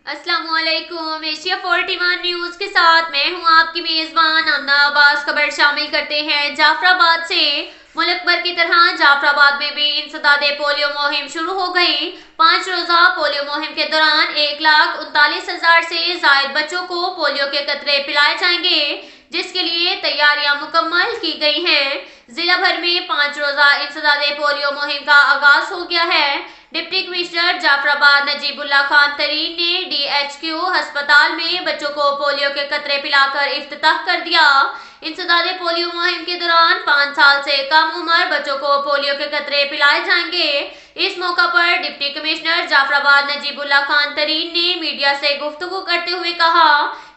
अस्सलाम वालेकुम। Asia 41 news के साथ मैं हूं आपकी मेजबान आमना अब्बास। खबर शामिल करते हैं जाफराबाद से। मुल्क भर की तरह जाफराबाद में भी इंसदादे पोलियो मुहिम शुरू हो गई। 5 रोजा पोलियो मुहिम के दौरान 1,39,000 से जायद बच्चों को पोलियो के कतरे पिलाए जाएंगे, जिसके लिए तैयारियां मुकम्मल की गई हैं। जिला भर में 5 रोजा इंसदादे पोलियो मुहिम का आगाज हो गया है। डिप्टी कमिश्नर जाफराबाद नजीबुल्लाह खान तरीन ने DHQ अस्पताल में बच्चों को पोलियो के कतरे पिलाकर इफ्तिताह कर दिया। इंसदादे पोलियो मुहिम के दौरान 5 साल से कम उम्र बच्चों को पोलियो के कतरे पिलाए जाएंगे। इस मौका पर डिप्टी कमिश्नर जाफराबाद नजीबुल्लाह खान तरीन ने मीडिया से गुफ्तगू करते हुए कहा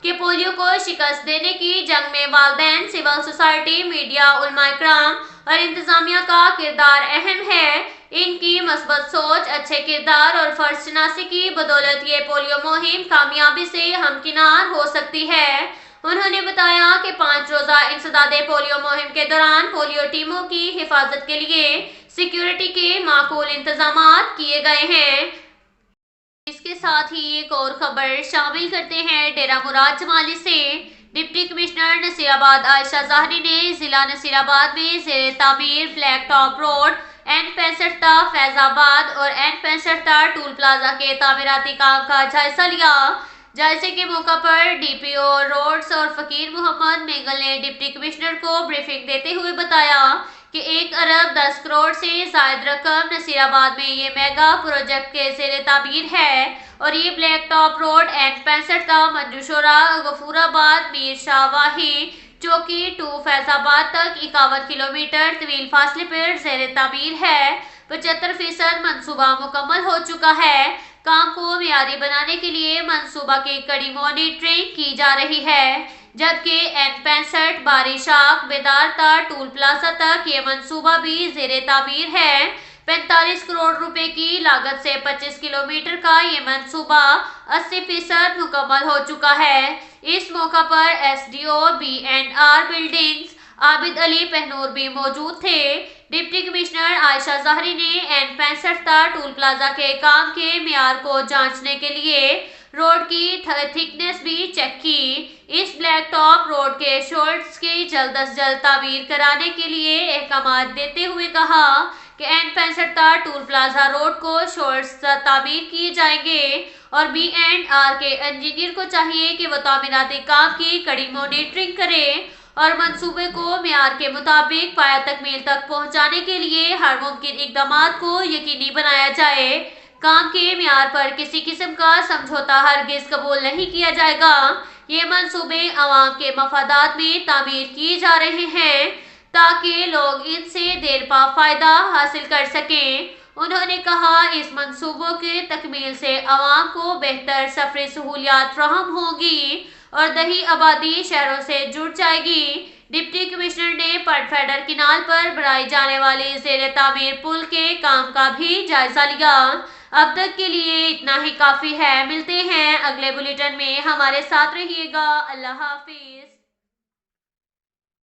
कि पोलियो को शिकस्त देने की जंग में वालिदैन, सिविल सोसाइटी, मीडिया, उलमाए किराम और इंतजामिया का किरदार अहम है। इनकी मस्बत सोच, अच्छे किरदार और फर्ज शनासी की बदौलत ये पोलियो मुहिम कामयाबी से हमकिनार हो सकती है। उन्होंने बताया कि 5 रोजा इंसदादे पोलियो मुहिम के दौरान पोलियो टीमों की हिफाजत के लिए सिक्योरिटी के माकूल इंतजाम किए गए हैं। इसके साथ ही एक और खबर शामिल करते हैं डेरा मुराद जमाली से। डिप्टी कमिश्नर नसीराबाद आयशा ज़ाहरी ने जिला नसीराबाद में ज़ेरे तामीर black top road N65 Faizabad और N65 टूल प्लाजा के तामीराती काम का जायजा लिया। जायजे के मौका पर DPO रोड्स और फकीर मोहम्मद मेगल ने डिप्टी कमिश्नर को ब्रीफिंग देते हुए बताया कि 1 अरब 10 करोड़ से जायद रकम नसीराबाद में ये मेगा प्रोजेक्ट के ज़ेरे तामीर है और ये black top road N65 Manjushora Gafurabad Mir Shah Wahi चौकी टू फैजाबाद तक 51 किलोमीटर तवील फासले पर ज़ेरे तामीर है। 75% मंसूबा मुकम्मल हो चुका है। काम को मियारी बनाने के लिए मंसूबा की कड़ी मॉनिटरिंग की जा रही है, जबकि N65 बारिशाख बेदारता टूल प्लाजा तक ये मंसूबा भी ज़ेरे तामीर है। 45 करोड़ रुपए की लागत से 25 किलोमीटर का ये मंसूबा 80% मुकम्मल हो चुका है। इस मौका पर SDO B&R buildings Abid Ali पहनूर भी मौजूद थे। डिप्टी कमिश्नर आयशा ज़ाहरी ने N65 टूल प्लाजा के काम के मियार को जांचने के लिए रोड की थिकनेस भी चेक की। इस ब्लैक टॉप रोड के शोल्डर्स की जल्द अज जल्द तामीर कराने के लिए अहकाम देते हुए कहा कि N65 टूल प्लाजा रोड को शोल्डर्स तामीर किए जाएंगे और B&R के इंजीनियर को चाहिए कि वो तामीराती काम की कड़ी मॉनिटरिंग करें और मंसूबे को मियार के मुताबिक पाया तकमील तक पहुंचाने के लिए हर मुमकिन इकदाम को यकीनी बनाया जाए। काम के मियार पर किसी किस्म का समझौता हरगिज कबूल नहीं किया जाएगा। ये मंसूबे अवाम के मफादात में तामीर किए जा रहे हैं ताकि लोग इनसे देर पा फायदा हासिल कर सकें। उन्होंने कहा इस मंसूबों के तकमील से अवाम को बेहतर सफरी सहूलियात फराहम होगी और दही आबादी शहरों से जुड़ जाएगी। डिप्टी कमिश्नर ने पटफेडर किनाल पर बनाई जाने वाली ज़ेरे तामीर पुल के काम का भी जायजा लिया। अब तक के लिए इतना ही काफ़ी है। मिलते हैं अगले बुलेटिन में, हमारे साथ रहिएगा। अल्लाह हाफिज।